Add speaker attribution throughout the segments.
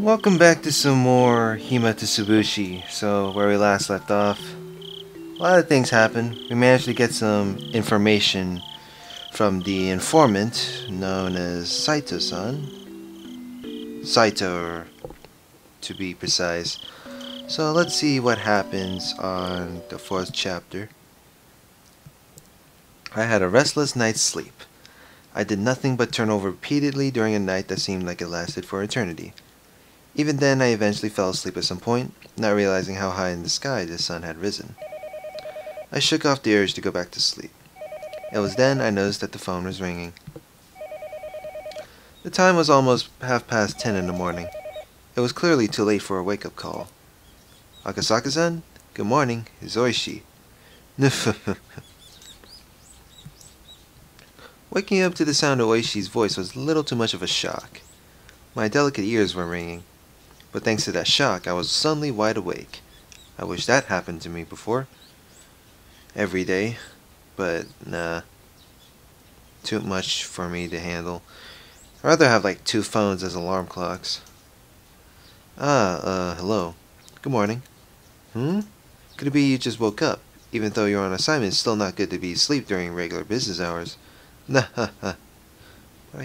Speaker 1: Welcome back to some more Himatsubushi. So, where we last left off, a lot of things happened. We managed to get some information from the informant known as Saito-san. Saito, to be precise. So, let's see what happens on the fourth chapter. I had a restless night's sleep. I did nothing but turn over repeatedly during a night that seemed like it lasted for eternity. Even then, I eventually fell asleep at some point, not realizing how high in the sky the sun had risen. I shook off the urge to go back to sleep. It was then I noticed that the phone was ringing. The time was almost 10:30 in the morning. It was clearly too late for a wake-up call. Akasaka-san? Good morning. It's Oishi. Waking up to the sound of Oishi's voice was a little too much of a shock. My delicate ears were ringing. But thanks to that shock, I was suddenly wide awake. I wish that happened to me before. Every day. But, nah. Too much for me to handle. I'd rather have like 2 phones as alarm clocks. Hello. Good morning. Could it be you just woke up? Even though you're on assignment, it's still not good to be asleep during regular business hours. Nah, ha, ha.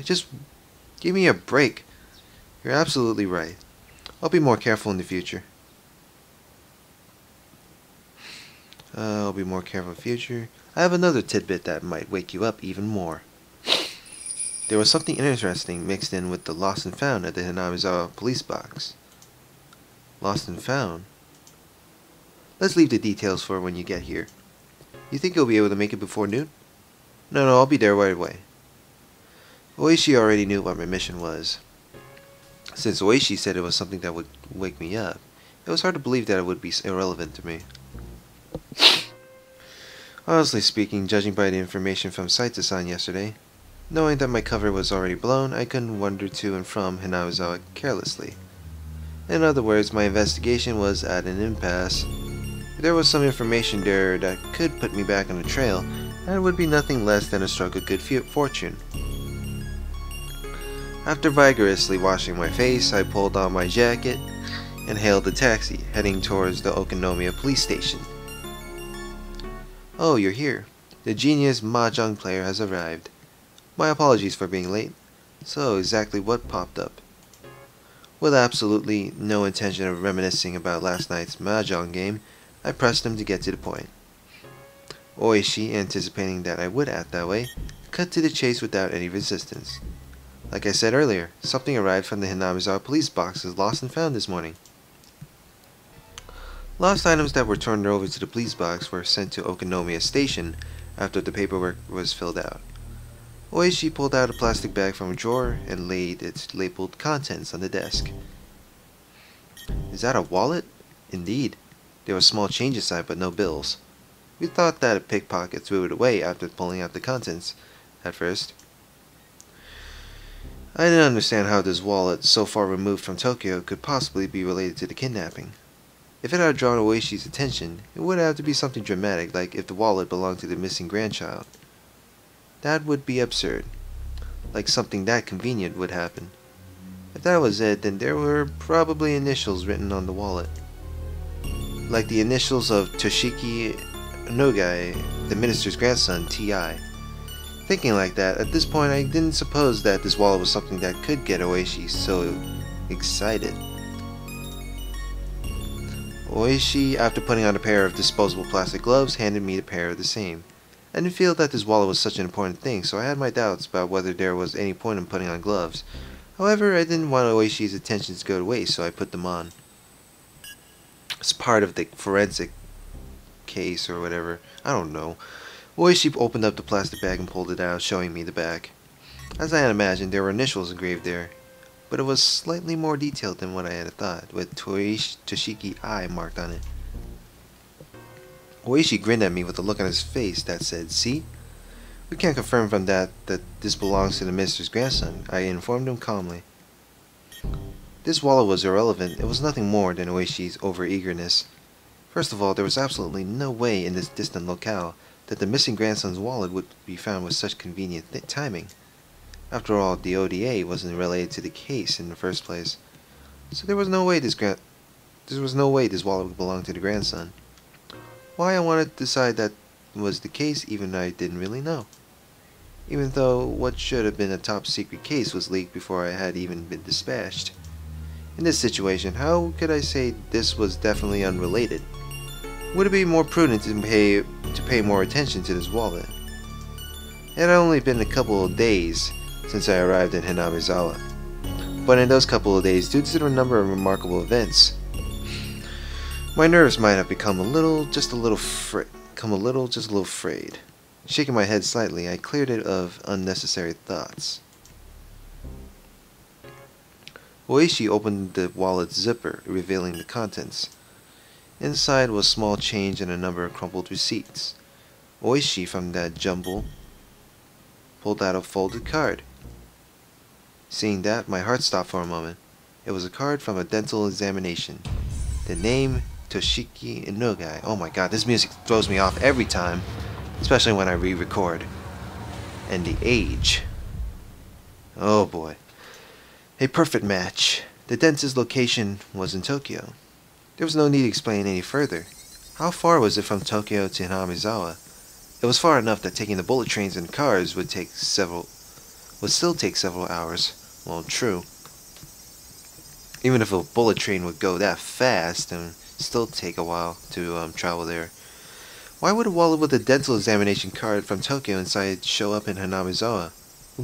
Speaker 1: Just give me a break. You're absolutely right. I'll be more careful in the future. I'll be more careful in the future. I have another tidbit that might wake you up even more. There was something interesting mixed in with the lost and found at the Hinamizawa police box. Lost and found? Let's leave the details for when you get here. You think you'll be able to make it before noon? No, I'll be there right away. Oishi already knew what my mission was. Since Oishi said it was something that would wake me up, it was hard to believe that it would be irrelevant to me. Honestly speaking, judging by the information from Saito-san yesterday, knowing that my cover was already blown, I couldn't wander to and from Hinamizawa carelessly. In other words, my investigation was at an impasse. If there was some information there that could put me back on the trail, that would be nothing less than a stroke of good fortune. After vigorously washing my face, I pulled on my jacket and hailed a taxi, heading towards the Okonomiya police station. Oh, you're here. The genius mahjong player has arrived. My apologies for being late. So, exactly what popped up? With absolutely no intention of reminiscing about last night's mahjong game, I pressed him to get to the point. Oishi, anticipating that I would act that way, cut to the chase without any resistance. Like I said earlier, something arrived from the Hinamizawa police box as lost and found this morning. Lost items that were turned over to the police box were sent to Okonomiya Station after the paperwork was filled out. Oishi pulled out a plastic bag from a drawer and laid its labeled contents on the desk. Is that a wallet? Indeed. There was small change inside but no bills. We thought that a pickpocket threw it away after pulling out the contents at first. I didn't understand how this wallet, so far removed from Tokyo, could possibly be related to the kidnapping. If it had drawn Oishi's attention, it would have to be something dramatic, like if the wallet belonged to the missing grandchild. That would be absurd. Like something that convenient would happen. If that was it, then there were probably initials written on the wallet. Like the initials of Toshiki Nogai, the minister's grandson, T.I. Thinking like that, at this point I didn't suppose that this wallet was something that could get Oishi so excited. Oishi, after putting on a pair of disposable plastic gloves, handed me a pair of the same. I didn't feel that this wallet was such an important thing, so I had my doubts about whether there was any point in putting on gloves. However, I didn't want Oishi's attention to go to waste, so I put them on. It's part of the forensic case or whatever. I don't know. Oishi opened up the plastic bag and pulled it out, showing me the back. As I had imagined, there were initials engraved there, but it was slightly more detailed than what I had thought, with Toshiki I marked on it. Oishi grinned at me with a look on his face that said, "See? We can't confirm from that this belongs to the minister's grandson," I informed him calmly. This wallet was irrelevant. It was nothing more than Oishi's over-eagerness. First of all, there was absolutely no way in this distant locale that the missing grandson's wallet would be found with such convenient timing. After all, the ODA wasn't related to the case in the first place. So there was no way this wallet belonged to the grandson. Why I wanted to decide that was the case, even though I didn't really know. Even though what should have been a top secret case was leaked before I had even been dispatched. In this situation, how could I say this was definitely unrelated? Would it be more prudent to pay more attention to this wallet? It had only been a couple of days since I arrived in Hinamizawa, but in those couple of days, due to the number of remarkable events, my nerves might have become just a little frayed. Shaking my head slightly, I cleared it of unnecessary thoughts. Oishi opened the wallet's zipper, revealing the contents. Inside was small change and a number of crumpled receipts. Oishi, from that jumble, pulled out a folded card. Seeing that, my heart stopped for a moment. It was a card from a dental examination. The name, Toshiki Inogai. Oh my god, this music throws me off every time, especially when I re-record. And the age. Oh boy. A perfect match. The dentist's location was in Tokyo. There was no need to explain any further. How far was it from Tokyo to Hinamizawa? It was far enough that taking the bullet trains and cars would still take several hours. Well, true. Even if a bullet train would go that fast, it would still take a while to travel there. Why would a wallet with a dental examination card from Tokyo inside show up in Hinamizawa?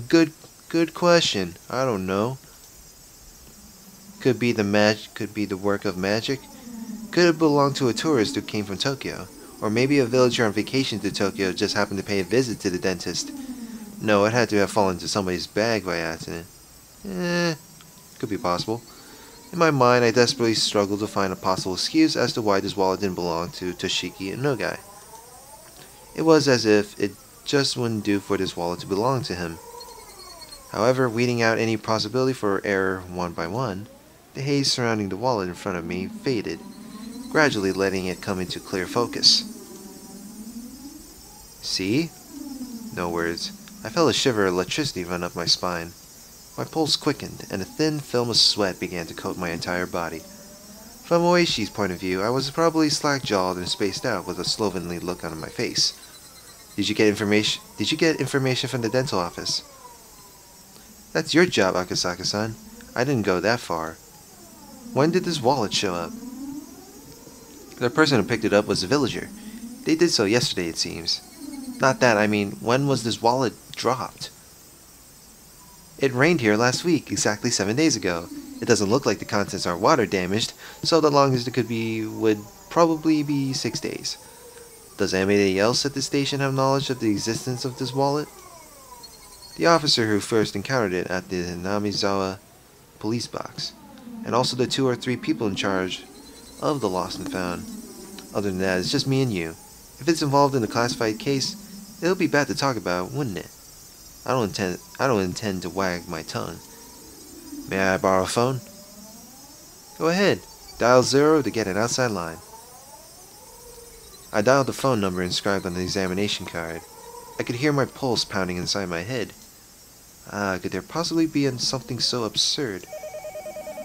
Speaker 1: Good question. I don't know. Could be the work of magic. Could it belong to a tourist who came from Tokyo? Or maybe a villager on vacation to Tokyo just happened to pay a visit to the dentist. No, it had to have fallen into somebody's bag by accident. Could be possible. In my mind, I desperately struggled to find a possible excuse as to why this wallet didn't belong to Toshiki Inogai. It was as if it just wouldn't do for this wallet to belong to him. However, weeding out any possibility for error one by one, the haze surrounding the wallet in front of me faded, gradually letting it come into clear focus. See? No words. I felt a shiver of electricity run up my spine. My pulse quickened, and a thin film of sweat began to coat my entire body. From Oishi's point of view, I was probably slack-jawed and spaced out with a slovenly look on my face. Did you get information from the dental office? That's your job, Akasaka-san. I didn't go that far. When did this wallet show up? The person who picked it up was a villager. They did so yesterday, it seems. Not that, I mean, when was this wallet dropped? It rained here last week, exactly 7 days ago. It doesn't look like the contents are water damaged, so the longest it could be would probably be 6 days. Does anybody else at the station have knowledge of the existence of this wallet? The officer who first encountered it at the Hinamizawa police box, and also the 2 or 3 people in charge of the lost and found. Other than that, it's just me and you. If it's involved in a classified case, it'll be bad to talk about, wouldn't it? I don't intend to wag my tongue. May I borrow a phone? Go ahead. Dial 0 to get an outside line. I dialed the phone number inscribed on the examination card. I could hear my pulse pounding inside my head. Could there possibly be something so absurd?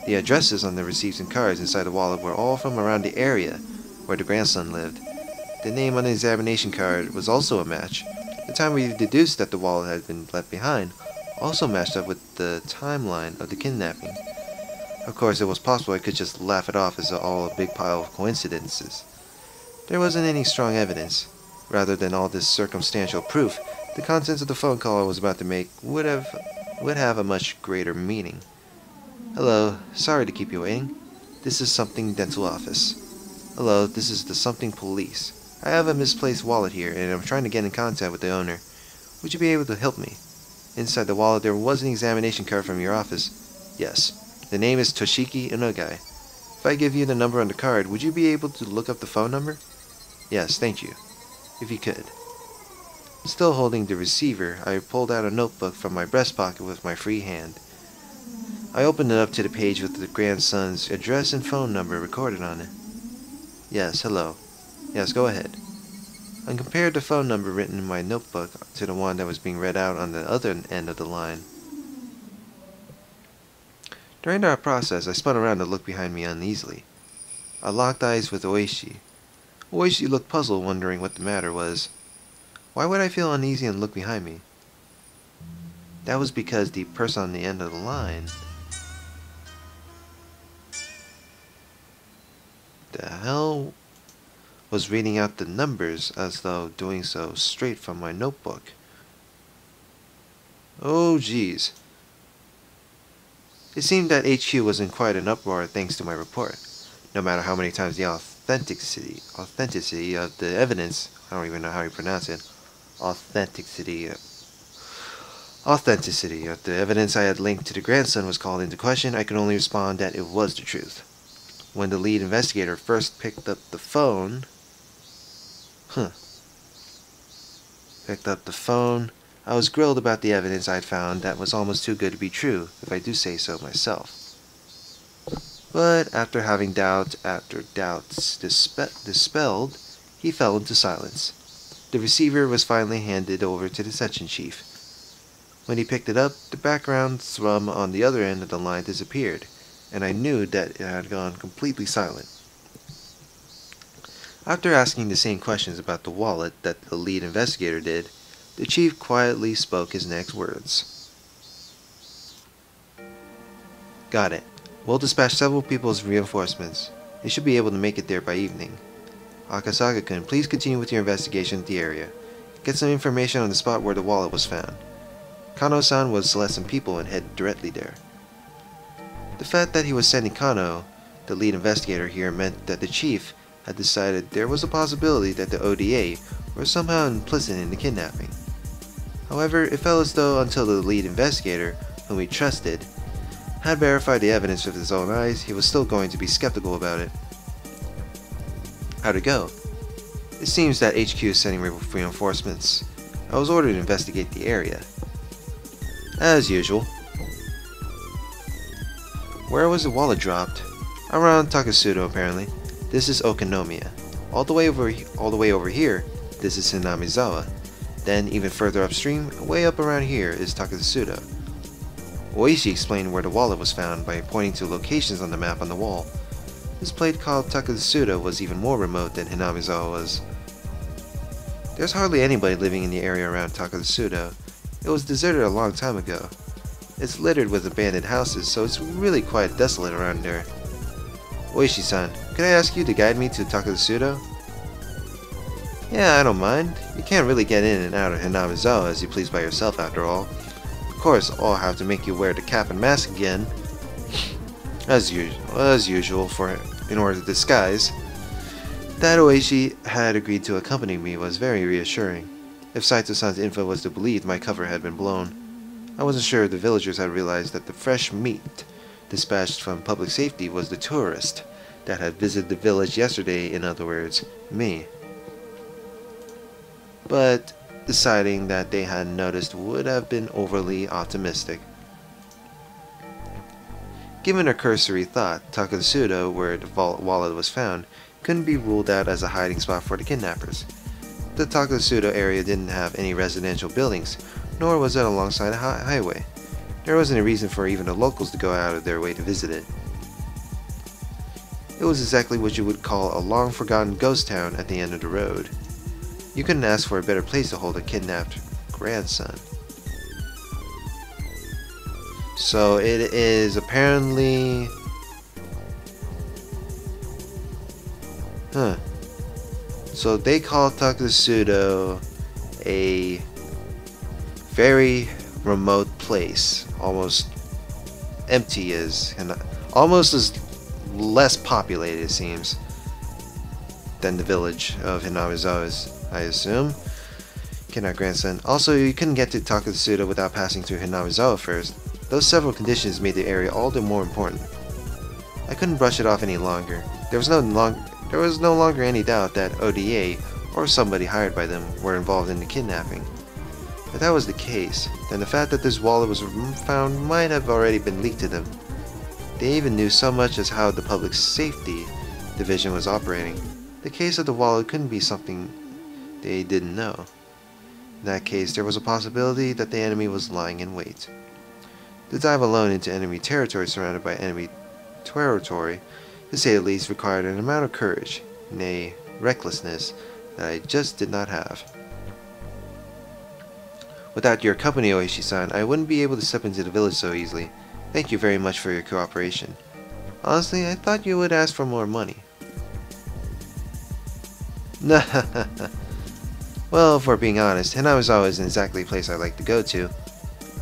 Speaker 1: The addresses on the receipts and cards inside the wallet were all from around the area where the grandson lived. The name on the examination card was also a match. The time we deduced that the wallet had been left behind also matched up with the timeline of the kidnapping. Of course, it was possible I could just laugh it off as all a big pile of coincidences. There wasn't any strong evidence. Rather than all this circumstantial proof, the contents of the phone call I was about to make would have a much greater meaning. Hello, sorry to keep you waiting. This is something dental office. Hello, this is the something police. I have a misplaced wallet here, and I'm trying to get in contact with the owner. Would you be able to help me? Inside the wallet there was an examination card from your office. Yes. The name is Toshiki Inogai. If I give you the number on the card, would you be able to look up the phone number? Yes, thank you. If you could. Still holding the receiver, I pulled out a notebook from my breast pocket with my free hand. I opened it up to the page with the grandson's address and phone number recorded on it. Yes, hello. Yes, go ahead. I compared the phone number written in my notebook to the one that was being read out on the other end of the line. During that process, I spun around to look behind me uneasily. I locked eyes with Oishi. Oishi looked puzzled, wondering what the matter was. Why would I feel uneasy and look behind me? That was because the person on the end of the line... the hell was reading out the numbers as though doing so straight from my notebook. Oh geez. It seemed that HQ was in quite an uproar thanks to my report. No matter how many times the authenticity of the evidence, I don't even know how you pronounce it, authenticity of the evidence I had linked to the grandson was called into question, I could only respond that it was the truth. When the lead investigator first picked up the phone, I was grilled about the evidence I'd found that was almost too good to be true, if I do say so myself. But after having doubt after doubts dispelled, he fell into silence. The receiver was finally handed over to the section chief. When he picked it up, the background thrum on the other end of the line disappeared, and I knew that it had gone completely silent. After asking the same questions about the wallet that the lead investigator did, the chief quietly spoke his next words. Got it. We'll dispatch several people as reinforcements. They should be able to make it there by evening. Akasaga-kun, please continue with your investigation of the area. Get some information on the spot where the wallet was found. Kano-san was select some people and head directly there. The fact that he was sending Kano, the lead investigator here, meant that the chief had decided there was a possibility that the ODA were somehow implicit in the kidnapping. However, it felt as though until the lead investigator, whom he trusted, had verified the evidence with his own eyes, he was still going to be skeptical about it. How'd it go? It seems that HQ is sending reinforcements. I was ordered to investigate the area. As usual. Where was the wallet dropped? Around Takasudo, apparently. This is Okonomiya. All the way over here, this is Hinamizawa. Then, even further upstream, way up around here, is Takasudo. Oishi explained where the wallet was found by pointing to locations on the map on the wall. This place called Takasudo was even more remote than Hinamizawa was. There's hardly anybody living in the area around Takasudo. It was deserted a long time ago. It's littered with abandoned houses, so it's really quite desolate around there. Oishi-san, could I ask you to guide me to Takasudo? Yeah, I don't mind. You can't really get in and out of Hinamizawa as you please by yourself after all. Of course, I'll have to make you wear the cap and mask again. As usual, in order to disguise. That Oishi had agreed to accompany me was very reassuring. If Saito-san's info was to believe, my cover had been blown. I wasn't sure the villagers had realized that the fresh meat dispatched from public safety was the tourist that had visited the village yesterday, in other words, me. But deciding that they hadn't noticed would have been overly optimistic. Given a cursory thought, Takasudo, where the wallet was found, couldn't be ruled out as a hiding spot for the kidnappers. The Takasudo area didn't have any residential buildings, nor was it alongside a highway. There wasn't a reason for even the locals to go out of their way to visit it. It was exactly what you would call a long-forgotten ghost town at the end of the road. You couldn't ask for a better place to hold a kidnapped grandson. So it is apparently... So they call Takasudo a very remote place, almost empty and almost as less populated, it seems, than the village of Hinamizawa is, I assume. Kidnapped grandson. Also, you couldn't get to Takasudo without passing through Hinamizawa first. Those several conditions made the area all the more important. I couldn't brush it off any longer. There was no longer any doubt that ODA, or somebody hired by them, were involved in the kidnapping. If that was the case, then the fact that this wallet was found might have already been leaked to them. They even knew so much as how the public safety division was operating. The case of the wallet couldn't be something they didn't know. In that case, there was a possibility that the enemy was lying in wait. To dive alone into enemy territory surrounded by enemy territory, to say the least, required an amount of courage, nay, recklessness, that I just did not have. Without your company, Oishi-san, I wouldn't be able to step into the village so easily. Thank you very much for your cooperation. Honestly, I thought you would ask for more money. Well, for being honest, Hinamizawa isn't exactly a place I'd like to go to.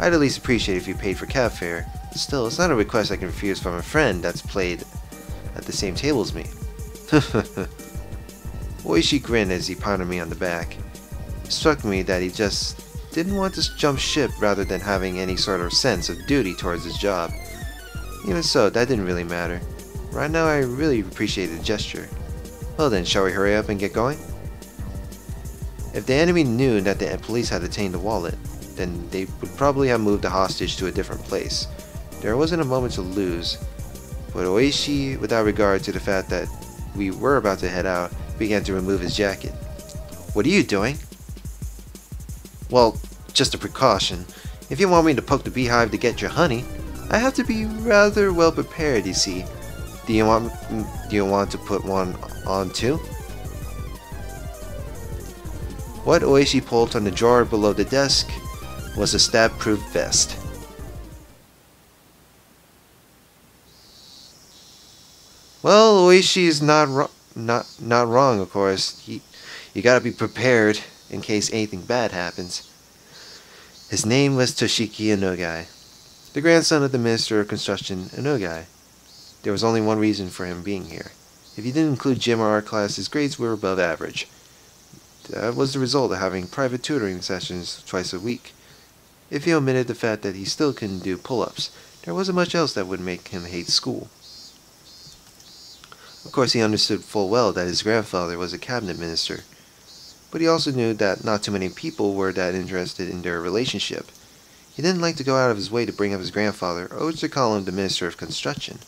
Speaker 1: I'd at least appreciate if you paid for cab fare. Still, it's not a request I can refuse from a friend that's played at the same table as me. Oishi grinned as he pounded me on the back. It struck me that he just didn't want to jump ship rather than having any sort of sense of duty towards his job. Even so, that didn't really matter. Right now, I really appreciated the gesture. Well then, shall we hurry up and get going? If the enemy knew that the police had detained the wallet, then they would probably have moved the hostage to a different place. There wasn't a moment to lose, but Oishi, without regard to the fact that we were about to head out, began to remove his jacket. What are you doing? Well, just a precaution. If you want me to poke the beehive to get your honey, I have to be rather well prepared, you see. Do you want to put one on too? What Oishi pulled from the drawer below the desk was a stab-proof vest. Well, Oishi is not wrong, of course. You gotta be prepared in case anything bad happens. His name was Toshiki Inogai, the grandson of the Minister of Construction Inogai. There was only one reason for him being here. If you didn't include gym or art class, his grades were above average. That was the result of having private tutoring sessions twice a week. If you omitted the fact that he still couldn't do pull-ups, there wasn't much else that would make him hate school. Of course, he understood full well that his grandfather was a cabinet minister, but he also knew that not too many people were that interested in their relationship. He didn't like to go out of his way to bring up his grandfather, or to call him the Minister of Construction.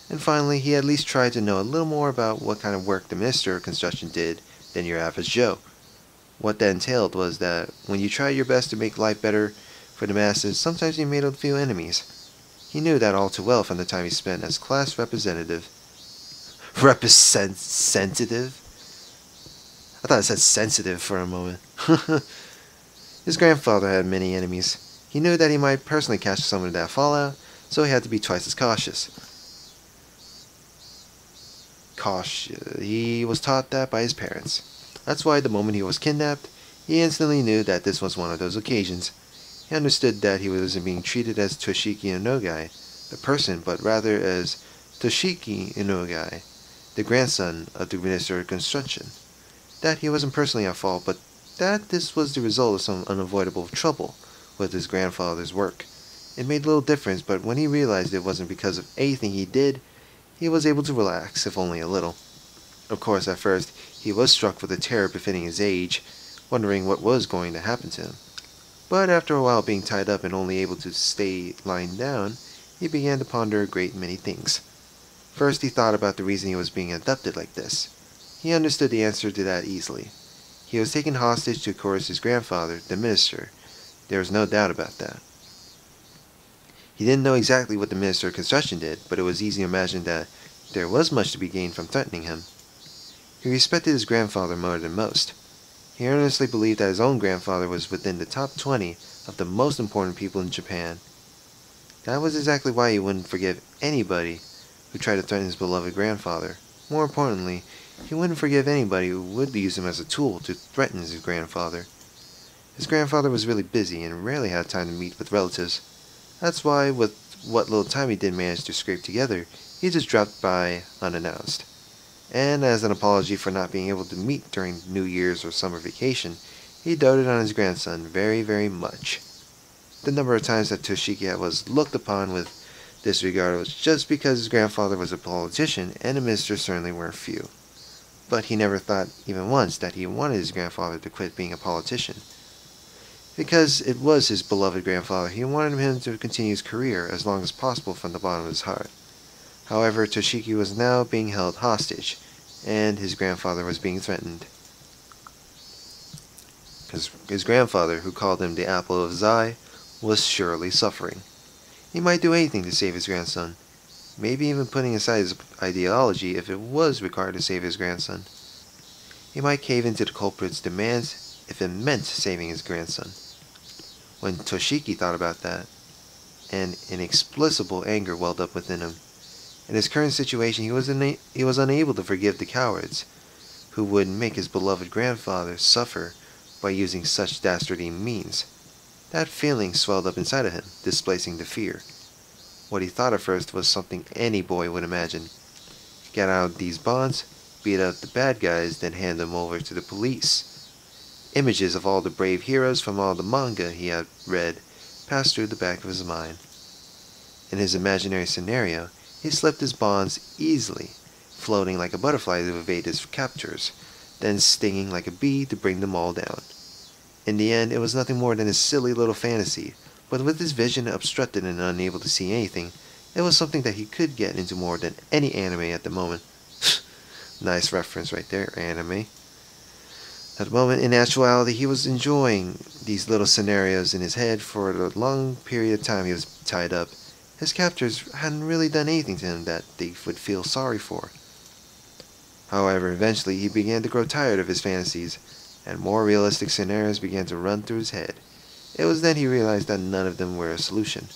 Speaker 1: And finally, he at least tried to know a little more about what kind of work the Minister of Construction did than your average Joe. What that entailed was that when you tried your best to make life better for the masses, sometimes you made a few enemies. He knew that all too well from the time he spent as class representative. Representative? I thought it said sensitive for a moment. His grandfather had many enemies. He knew that he might personally catch someone in that fallout, so he had to be twice as cautious. He was taught that by his parents. That's why the moment he was kidnapped, he instantly knew that this was one of those occasions. He understood that he wasn't being treated as Toshiki Inogai, the person, but rather as Toshiki Inogai, the grandson of the Minister of Construction. That he wasn't personally at fault, but that this was the result of some unavoidable trouble with his grandfather's work. It made little difference, but when he realized it wasn't because of anything he did, he was able to relax, if only a little. Of course, at first, he was struck with a terror befitting his age, wondering what was going to happen to him. But after a while being tied up and only able to stay lying down, he began to ponder a great many things. First, he thought about the reason he was being abducted like this. He understood the answer to that easily. He was taken hostage to coerce his grandfather, the minister. There was no doubt about that. He didn't know exactly what the Minister of Construction did, but it was easy to imagine that there was much to be gained from threatening him. He respected his grandfather more than most. He earnestly believed that his own grandfather was within the top 20 of the most important people in Japan. That was exactly why he wouldn't forgive anybody who tried to threaten his beloved grandfather. More importantly, he wouldn't forgive anybody who would use him as a tool to threaten his grandfather. His grandfather was really busy and rarely had time to meet with relatives. That's why, with what little time he did manage to scrape together, he just dropped by unannounced. And as an apology for not being able to meet during New Year's or summer vacation, he doted on his grandson very, very much. The number of times that Toshiki was looked upon with disregard was just because his grandfather was a politician, and the minister certainly weren't few. But he never thought, even once, that he wanted his grandfather to quit being a politician. Because it was his beloved grandfather, he wanted him to continue his career as long as possible from the bottom of his heart. However, Toshiki was now being held hostage, and his grandfather was being threatened. His grandfather, who called him the apple of his eye, was surely suffering. He might do anything to save his grandson, maybe even putting aside his ideology if it was required to save his grandson. He might cave into the culprit's demands if it meant saving his grandson. When Toshiki thought about that, an inexplicable anger welled up within him. In his current situation, he was unable to forgive the cowards who would make his beloved grandfather suffer by using such dastardly means. That feeling swelled up inside of him, displacing the fear. What he thought at first was something any boy would imagine. Get out these bonds, beat up the bad guys, then hand them over to the police. Images of all the brave heroes from all the manga he had read passed through the back of his mind. In his imaginary scenario, he slipped his bonds easily, floating like a butterfly to evade his captors, then stinging like a bee to bring them all down. In the end, it was nothing more than a silly little fantasy, but with his vision obstructed and unable to see anything, it was something that he could get into more than any anime at the moment. Nice reference right there, anime. At the moment, in actuality, he was enjoying these little scenarios in his head for the long period of time he was tied up. His captors hadn't really done anything to him that they would feel sorry for. However, eventually he began to grow tired of his fantasies, and more realistic scenarios began to run through his head. It was then he realized that none of them were a solution.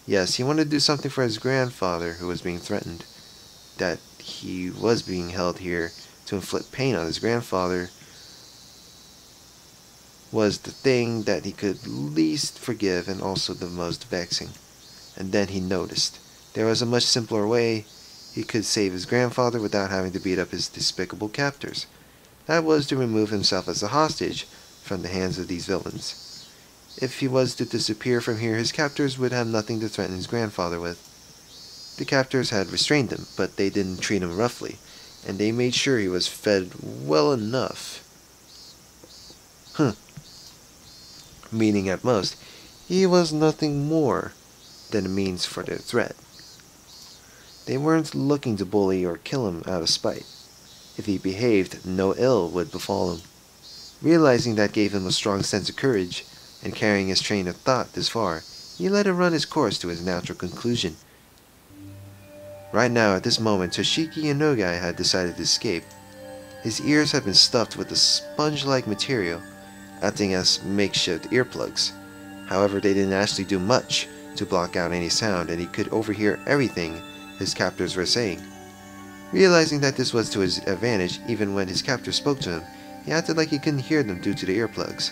Speaker 1: Yes, he wanted to do something for his grandfather who was being threatened. That he was being held here to inflict pain on his grandfather was the thing that he could least forgive and also the most vexing. And then he noticed there was a much simpler way he could save his grandfather without having to beat up his despicable captors. That was to remove himself as a hostage from the hands of these villains. If he was to disappear from here, his captors would have nothing to threaten his grandfather with. The captors had restrained him, but they didn't treat him roughly, and they made sure he was fed well enough. Meaning at most, he was nothing more than a means for their threat. They weren't looking to bully or kill him out of spite. If he behaved, no ill would befall him. Realizing that gave him a strong sense of courage, and carrying his train of thought this far, he let it run its course to his natural conclusion. Right now, at this moment, Toshiki and Nogai had decided to escape. His ears had been stuffed with a sponge-like material, acting as makeshift earplugs. However, they didn't actually do much to block out any sound, and he could overhear everything his captors were saying. Realizing that this was to his advantage, even when his captors spoke to him, he acted like he couldn't hear them due to the earplugs.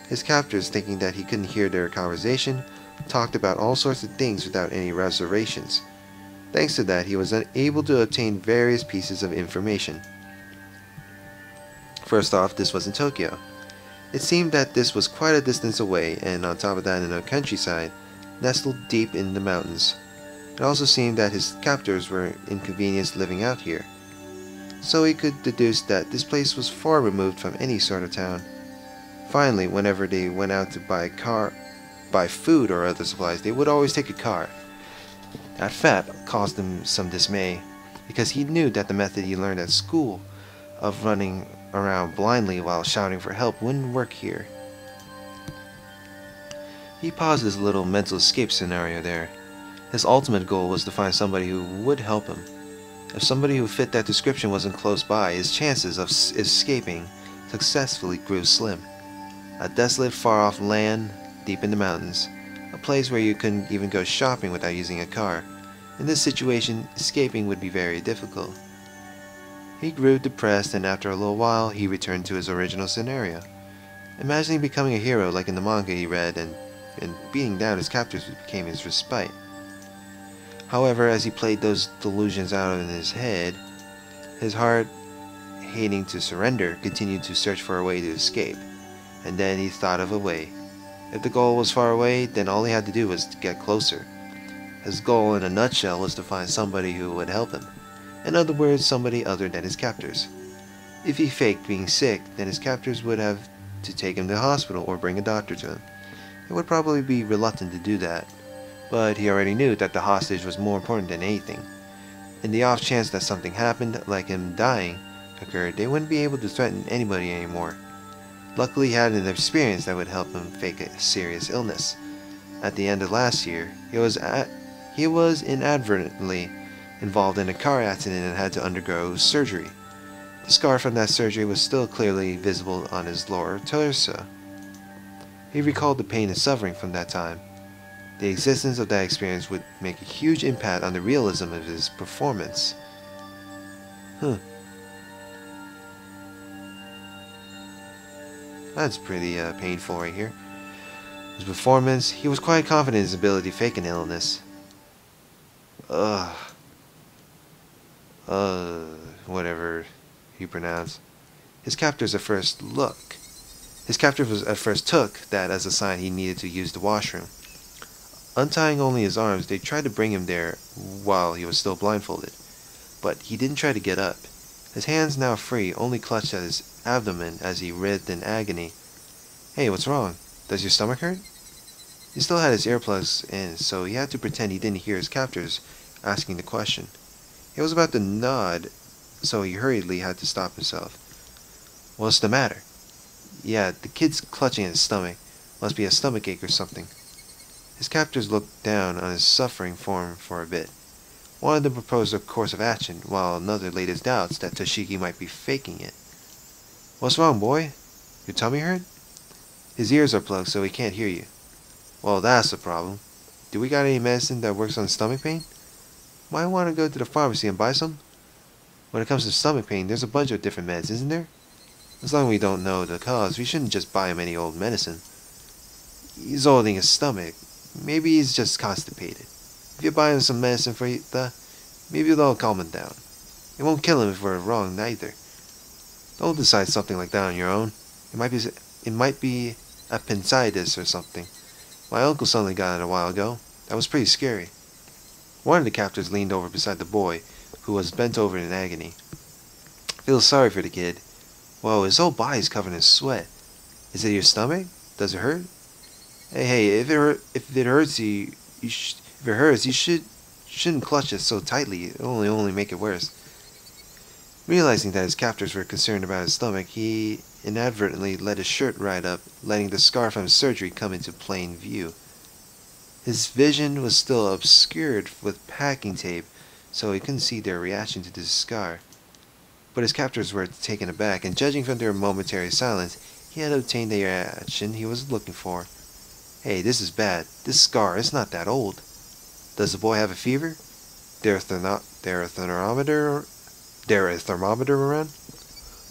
Speaker 1: His captors, thinking that he couldn't hear their conversation, talked about all sorts of things without any reservations. Thanks to that, he was able to obtain various pieces of information. First off, this was in Tokyo. It seemed that this was quite a distance away, and on top of that in the countryside, nestled deep in the mountains. It also seemed that his captors were inconvenienced living out here. So he could deduce that this place was far removed from any sort of town. Finally, whenever they went out to buy food or other supplies, they would always take a car. That fact caused him some dismay, because he knew that the method he learned at school of running around blindly while shouting for help wouldn't work here. He paused his little mental escape scenario there. His ultimate goal was to find somebody who would help him. If somebody who fit that description wasn't close by, his chances of escaping successfully grew slim. A desolate, far-off land deep in the mountains, a place where you couldn't even go shopping without using a car. In this situation, escaping would be very difficult. He grew depressed, and after a little while, he returned to his original scenario. Imagining becoming a hero like in the manga he read, and beating down his captors became his respite. However, as he played those delusions out in his head, his heart, hating to surrender, continued to search for a way to escape. And then he thought of a way. If the goal was far away, then all he had to do was to get closer. His goal, in a nutshell, was to find somebody who would help him. In other words, somebody other than his captors. If he faked being sick, then his captors would have to take him to the hospital or bring a doctor to him. He would probably be reluctant to do that, but he already knew that the hostage was more important than anything. In the off chance that something happened, like him dying, occurred, they wouldn't be able to threaten anybody anymore. Luckily, he had an experience that would help him fake a serious illness. at the end of last year, he was inadvertently involved in a car accident and had to undergo surgery. The scar from that surgery was still clearly visible on his lower torso. He recalled the pain and suffering from that time. The existence of that experience would make a huge impact on the realism of his performance. That's pretty painful right here. His performance, he was quite confident in his ability to fake an illness. Ugh. Whatever he pronounced. His captors at first took that as a sign he needed to use the washroom. Untying only his arms, they tried to bring him there while he was still blindfolded. But he didn't try to get up. His hands, now free, only clutched at his abdomen as he writhed in agony. Hey, what's wrong? Does your stomach hurt? He still had his earplugs in, so he had to pretend he didn't hear his captors asking the question. He was about to nod, so he hurriedly had to stop himself. What's the matter? Yeah, the kid's clutching at his stomach. Must be a stomachache or something. His captors looked down on his suffering form for a bit. One of them proposed a course of action, while another laid his doubts that Toshiki might be faking it. What's wrong, boy? Your tummy hurt? His ears are plugged, so he can't hear you. Well, that's the problem. Do we got any medicine that works on stomach pain? Might want to go to the pharmacy and buy some? When it comes to stomach pain, there's a bunch of different meds, isn't there? As long as we don't know the cause, we shouldn't just buy him any old medicine. He's holding his stomach. Maybe he's just constipated. If you buy him some medicine for that, maybe it'll calm him down. It won't kill him if we're wrong, neither. Don't decide something like that on your own. It might be appendicitis or something. My uncle suddenly got it a while ago. That was pretty scary. One of the captors leaned over beside the boy, who was bent over in agony. Feels sorry for the kid. Whoa, his whole body's covered in sweat. Is it your stomach? Does it hurt? Hey, if it hurts you shouldn't clutch it so tightly. It'll only make it worse. Realizing that his captors were concerned about his stomach, he inadvertently let his shirt right up, letting the scar from his surgery come into plain view. His vision was still obscured with packing tape, so he couldn't see their reaction to this scar. But his captors were taken aback, and judging from their momentary silence, he had obtained the reaction he was looking for. Hey, this is bad. This scar is not that old. Does the boy have a fever? There a thermometer around?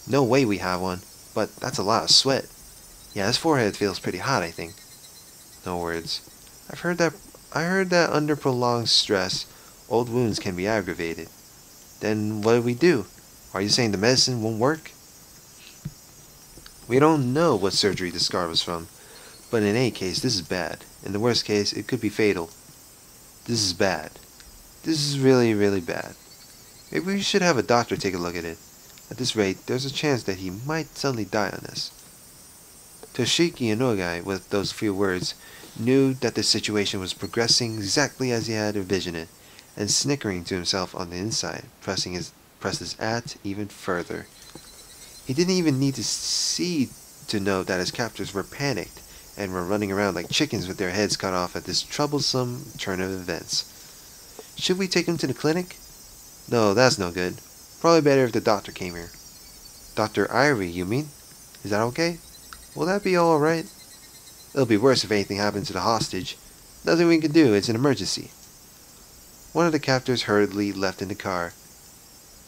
Speaker 1: No way we have one, but that's a lot of sweat. Yeah, his forehead feels pretty hot, I think. No words. I heard that under prolonged stress, old wounds can be aggravated. Then what do we do? Are you saying the medicine won't work? We don't know what surgery the scar was from, but in any case, this is bad. In the worst case, it could be fatal. This is bad. This is really, really bad. Maybe we should have a doctor take a look at it. At this rate, there's a chance that he might suddenly die on this. Toshiki Inogai, with those few words, knew that the situation was progressing exactly as he had envisioned it, and snickering to himself on the inside, pressed his at even further. He didn't even need to see to know that his captors were panicked and were running around like chickens with their heads cut off at this troublesome turn of events. Should we take him to the clinic? No, that's no good. Probably better if the doctor came here. Dr. Irie, you mean? Is that okay? Will that be alright? It'll be worse if anything happens to the hostage. Nothing we can do, it's an emergency. One of the captors hurriedly left in the car.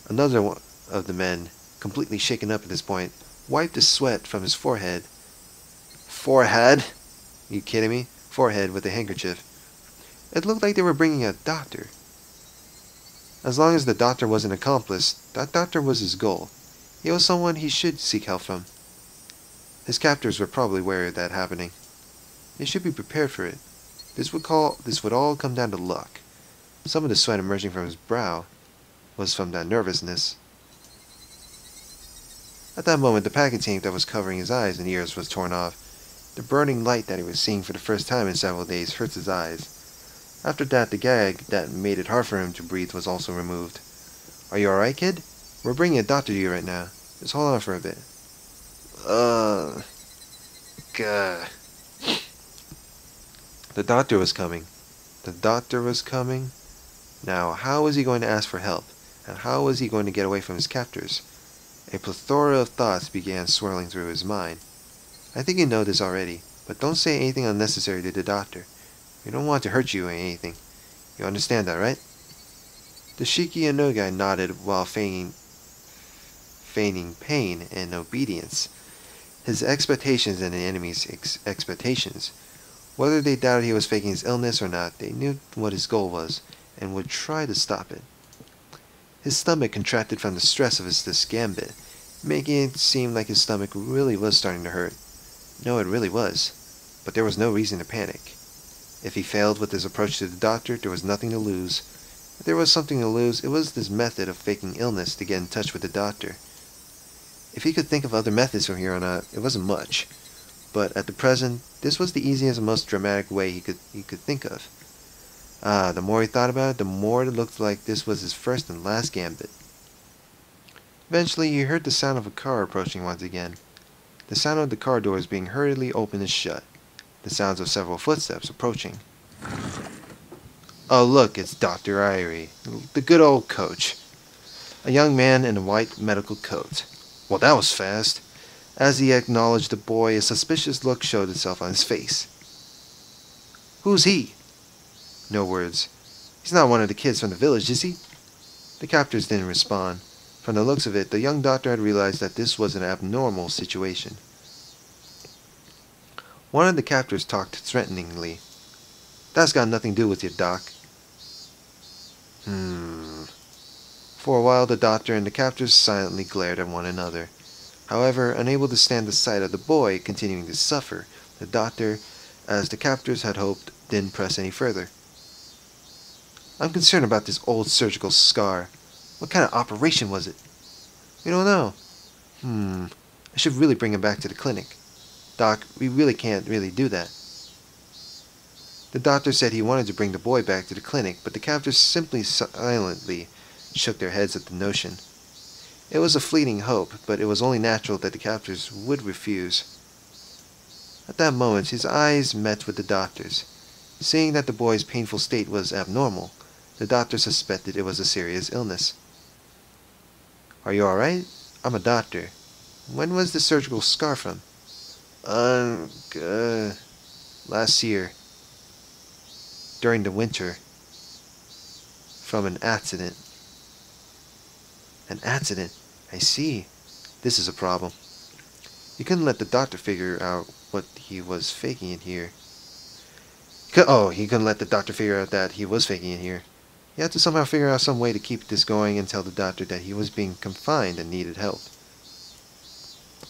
Speaker 1: Another one of the men, completely shaken up at this point, wiped the sweat from his forehead. Forehead? You kidding me? Forehead with a handkerchief. It looked like they were bringing a doctor. As long as the doctor was an accomplice, that doctor was his goal. He was someone he should seek help from. His captors were probably aware of that happening. They should be prepared for it. This would all come down to luck. Some of the sweat emerging from his brow was from that nervousness. At that moment, the packing tape that was covering his eyes and ears was torn off. The burning light that he was seeing for the first time in several days hurt his eyes. After that, the gag that made it hard for him to breathe was also removed. Are you alright, kid? We're bringing a doctor to you right now. Just hold on for a bit. God. The doctor was coming. The doctor was coming. Now, how was he going to ask for help? And how was he going to get away from his captors? A plethora of thoughts began swirling through his mind. I think you know this already, but don't say anything unnecessary to the doctor. We don't want to hurt you or anything. You understand that, right? Toshiki and Nogai nodded while feigning pain and obedience. His expectations and the enemy's expectations. Whether they doubted he was faking his illness or not, they knew what his goal was, and would try to stop it. His stomach contracted from the stress of this gambit, making it seem like his stomach really was starting to hurt. No, it really was. But there was no reason to panic. If he failed with his approach to the doctor, there was nothing to lose. If there was something to lose, it was this method of faking illness to get in touch with the doctor. If he could think of other methods from here on out, it wasn't much. But at the present, this was the easiest and most dramatic way he could think of. The more he thought about it, the more it looked like this was his first and last gambit. Eventually, he heard the sound of a car approaching once again. The sound of the car doors being hurriedly opened and shut. The sounds of several footsteps approaching. Oh look, it's Dr. Irie, the good old coach. A young man in a white medical coat. Well, that was fast. As he acknowledged the boy, a suspicious look showed itself on his face. Who's he? No words. He's not one of the kids from the village, is he? The captors didn't respond. From the looks of it, the young doctor had realized that this was an abnormal situation. One of the captors talked threateningly. That's got nothing to do with you, Doc. For a while, the doctor and the captors silently glared at one another. However, unable to stand the sight of the boy continuing to suffer, the doctor, as the captors had hoped, didn't press any further. I'm concerned about this old surgical scar. What kind of operation was it? We don't know. I should really bring him back to the clinic. Doc, we really can't do that. The doctor said he wanted to bring the boy back to the clinic, but the captors simply silently shook their heads at the notion. It was a fleeting hope, but it was only natural that the captors would refuse. At that moment, his eyes met with the doctor's. Seeing that the boy's painful state was abnormal, the doctor suspected it was a serious illness. Are you alright? I'm a doctor. When was the surgical scar from? Last year. During the winter. From an accident. An accident? I see. This is a problem. You couldn't let the doctor figure out what he was faking in here. He couldn't let the doctor figure out that he was faking in here. He had to somehow figure out some way to keep this going and tell the doctor that he was being confined and needed help.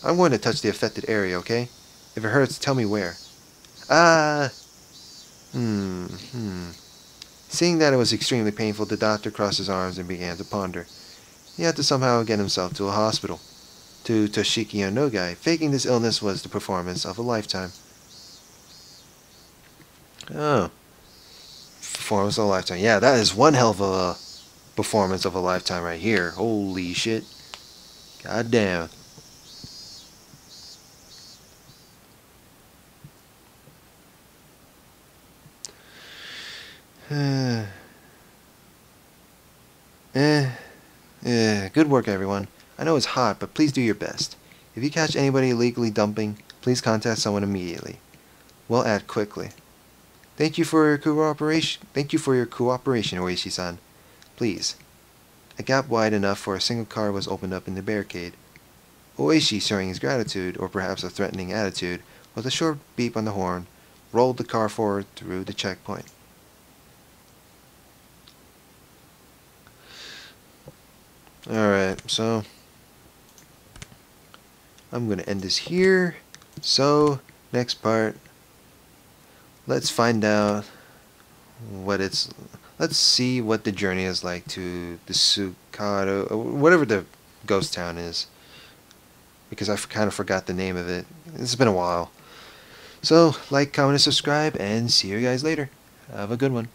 Speaker 1: I'm going to touch the affected area, okay? If it hurts, tell me where. Seeing that it was extremely painful, the doctor crossed his arms and began to ponder. He had to somehow get himself to a hospital. To Toshiki and Nogai, faking this illness was the performance of a lifetime. Oh. Performance of a lifetime. Yeah, that is one hell of a performance of a lifetime right here. Holy shit. God damn. Good work, everyone. I know it's hot, but please do your best. If you catch anybody illegally dumping, please contact someone immediately. We'll act quickly. Thank you for your cooperation. Oishi-san. Please. A gap wide enough for a single car was opened up in the barricade. Oishi, showing his gratitude, or perhaps a threatening attitude, with a short beep on the horn, rolled the car forward through the checkpoint. Alright, so I'm going to end this here. So, next part, let's find out let's see what the journey is like to the Tsukado, or whatever the ghost town is. Because I kind of forgot the name of it. It's been a while. So, like, comment, and subscribe, and see you guys later. Have a good one.